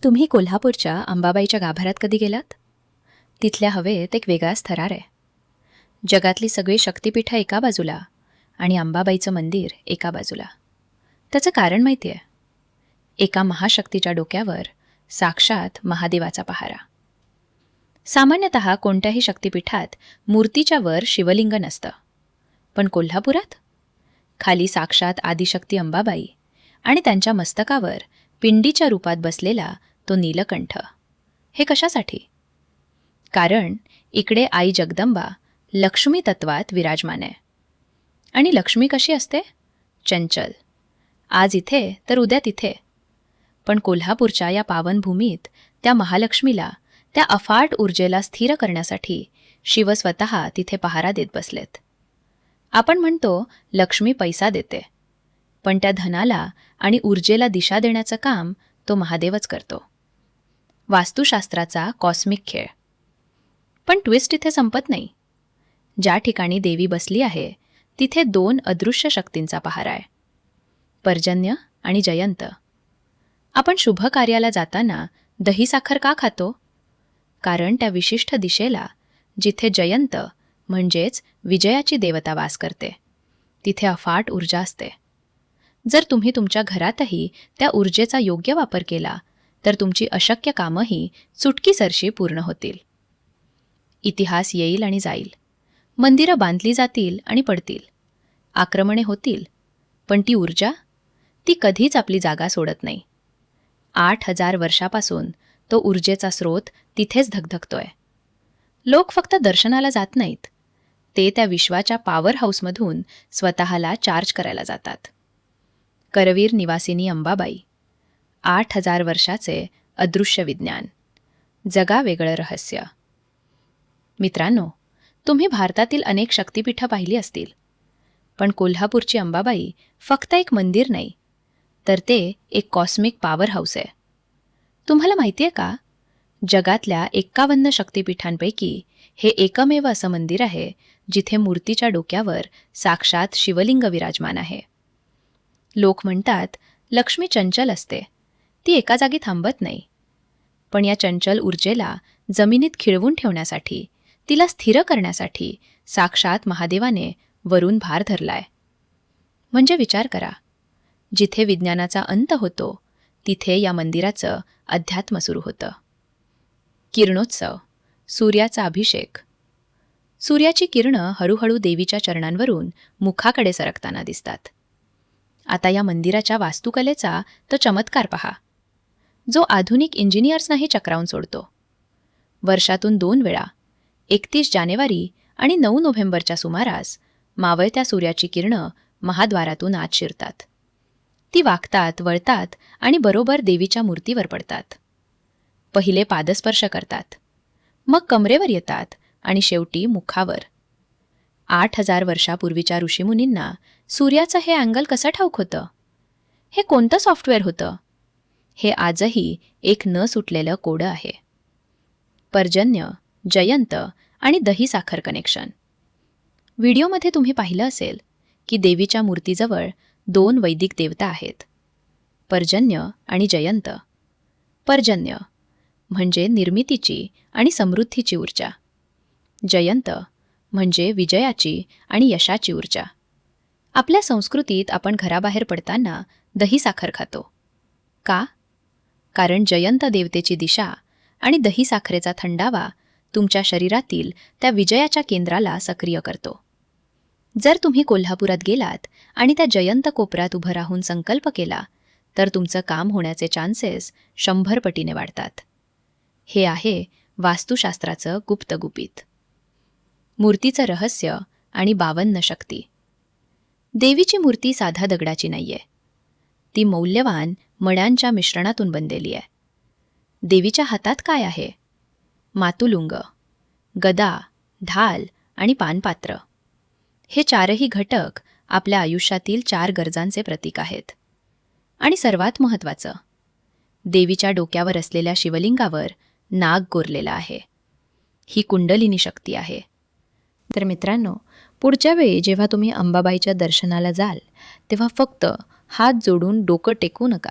तुम्ही कोल्हापूरच्या अंबाबाईच्या गाभाऱ्यात कधी गेलात? तिथल्या हवेत एक वेगळाच थरार आहे. जगातली सगळी शक्तिपीठं एका बाजूला आणि अंबाबाईचं मंदिर एका बाजूला. त्याचं कारण माहिती आहे? एका महाशक्तीच्या डोक्यावर साक्षात महादेवाचा पहारा. सामान्यतः कोणत्याही शक्तिपीठात मूर्तीच्या वर शिवलिंग नसतं, पण कोल्हापुरात खाली साक्षात आदिशक्ती अंबाबाई आणि त्यांच्या मस्तकावर पिंडीच्या रूपात बसलेला तो नीलकंठ. हे कशासाठी? कारण इकडे आई जगदंबा लक्ष्मी तत्वात विराजमान आहे. आणि लक्ष्मी कशी असते? चंचल. आज इथे तर उद्या तिथे. पण कोल्हापूरच्या या पावनभूमीत त्या महालक्ष्मीला, त्या अफाट ऊर्जेला स्थिर करण्यासाठी शिव स्वतः तिथे पहारा देत बसलेत. आपण म्हणतो लक्ष्मी पैसा देते, पण त्या धनाला आणि ऊर्जेला दिशा देण्याचं काम तो महादेवच करतो. वास्तुशास्त्राचा कॉस्मिक खेळ. पण ट्विस्ट इथे संपत नाही. ज्या ठिकाणी देवी बसली आहे तिथे दोन अदृश्य शक्तींचा पहारा आहे, पर्जन्य आणि जयंत. आपण शुभ कार्याला जाताना दही साखर का खातो? कारण त्या विशिष्ट दिशेला, जिथे जयंत म्हणजेच विजयाची देवता वास करते, तिथे अफाट ऊर्जा असते. जर तुम्ही तुमच्या घरातही त्या ऊर्जेचा योग्य वापर केला तर तुमची अशक्य कामंही चुटकीसरशी पूर्ण होतील. इतिहास येईल आणि जाईल, मंदिरं बांधली जातील आणि पडतील, आक्रमणे होतील, पण ती ऊर्जा, ती कधीच आपली जागा सोडत नाही. 8,000 वर्षापासून तो ऊर्जेचा स्रोत तिथेच धगधगतोय. लोक फक्त दर्शनाला जात नाहीत, ते त्या विश्वाच्या पॉवर हाऊसमधून स्वतःला चार्ज करायला जातात. करवीर निवासिनी अंबाबाई, 8,000 वर्षाचे अदृश्य विज्ञान, जगा वेगळं रहस्य. मित्रांनो, तुम्ही भारतातील अनेक शक्तिपीठं पाहिली असतील, पण कोल्हापूरची अंबाबाई फक्त एक मंदिर नाही, तर ते एक कॉस्मिक पॉवर हाऊस आहे. तुम्हाला माहिती आहे का, जगातल्या 51 शक्तिपीठांपैकी हे एकमेव असं मंदिर आहे जिथे मूर्तीच्या डोक्यावर साक्षात शिवलिंग विराजमान आहे. लोक म्हणतात लक्ष्मी चंचल असते, ती एका जागी थांबत नाही. पण या चंचल ऊर्जेला जमिनीत खिळवून ठेवण्यासाठी, तिला स्थिर करण्यासाठी साक्षात महादेवाने वरून भार धरलाय. म्हणजे विचार करा, जिथे विज्ञानाचा अंत होतो तिथे या मंदिराचं अध्यात्म सुरू होतं. किरणोत्सव, सूर्याचा अभिषेक. सूर्याची किरणं हळूहळू देवीच्या चरणांवरून मुखाकडे सरकताना दिसतात. आता या मंदिराच्या वास्तुकलेचा तो चमत्कार पहा, जो आधुनिक इंजिनियर्सनाही चक्रावून सोडतो. वर्षातून 2 वेळा, 31 जानेवारी आणि 9 नोव्हेंबरच्या सुमारास मावळत्या सूर्याची किरणं महाद्वारातून आत शिरतात. ती वाकतात, वळतात आणि बरोबर देवीच्या मूर्तीवर पडतात. पहिले पादस्पर्श करतात, मग कमरेवर येतात आणि शेवटी मुखावर. 8,000 वर्षापूर्वीच्या ऋषीमुनींना सूर्याचं हे अँगल कसं ठाऊक होतं? हे कोणतं सॉफ्टवेअर होतं? हे आजही एक न सुटलेलं कोडं आहे. पर्जन्य, जयंत आणि दही साखर कनेक्शन. व्हिडिओमध्ये तुम्ही पाहिलं असेल की देवीच्या मूर्तीजवळ 2 वैदिक देवता आहेत, पर्जन्य आणि जयंत. पर्जन्य म्हणजे निर्मितीची आणि समृद्धीची ऊर्जा. जयंत म्हणजे विजयाची आणि यशाची ऊर्जा. आपल्या संस्कृतीत आपण घराबाहेर पडताना दही साखर खातो. का? कारण जयंत देवतेची दिशा आणि दही साखरेचा थंडावा तुमच्या शरीरातील त्या विजयाच्या केंद्राला सक्रिय करतो. जर तुम्ही कोल्हापुरात गेलात आणि त्या जयंत कोपऱ्यात उभं राहून संकल्प केला तर तुमचं काम होण्याचे चान्सेस 100 पटीने वाढतात. हे आहे वास्तुशास्त्राचं गुप्तगुपित. मूर्तीचं रहस्य आणि 52 शक्ती. देवीची मूर्ती साधा दगडाची नाहीये, ती मौल्यवान मण्यांच्या मिश्रणातून बनलेली आहे. देवीच्या हातात काय आहे? मातुलुंग, गदा, ढाल आणि पानपात्र. हे 4ही घटक आपल्या आयुष्यातील 4 गरजांचे प्रतीक आहेत. आणि सर्वात महत्त्वाचं, देवीच्या डोक्यावर असलेल्या शिवलिंगावर नाग कोरलेला आहे. ही कुंडलिनी शक्ती आहे. तर मित्रांनो, पुढच्या वेळी जेव्हा तुम्ही अंबाबाईच्या दर्शनाला जाल तेव्हा फक्त हात जोडून डोकं टेकू नका,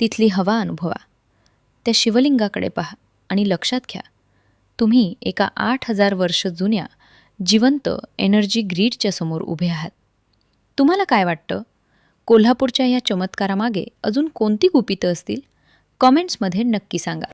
तिथली हवा अनुभवा. त्या शिवलिंगाकडे पहा आणि लक्षात घ्या, तुम्ही एका 8,000 वर्ष जुन्या जिवंत एनर्जी ग्रीडच्या समोर उभे आहात. तुम्हाला काय वाटतं? कोल्हापूरच्या या चमत्कारामागे अजून कोणती गुपितं असतील? कॉमेंट्समध्ये नक्की सांगा.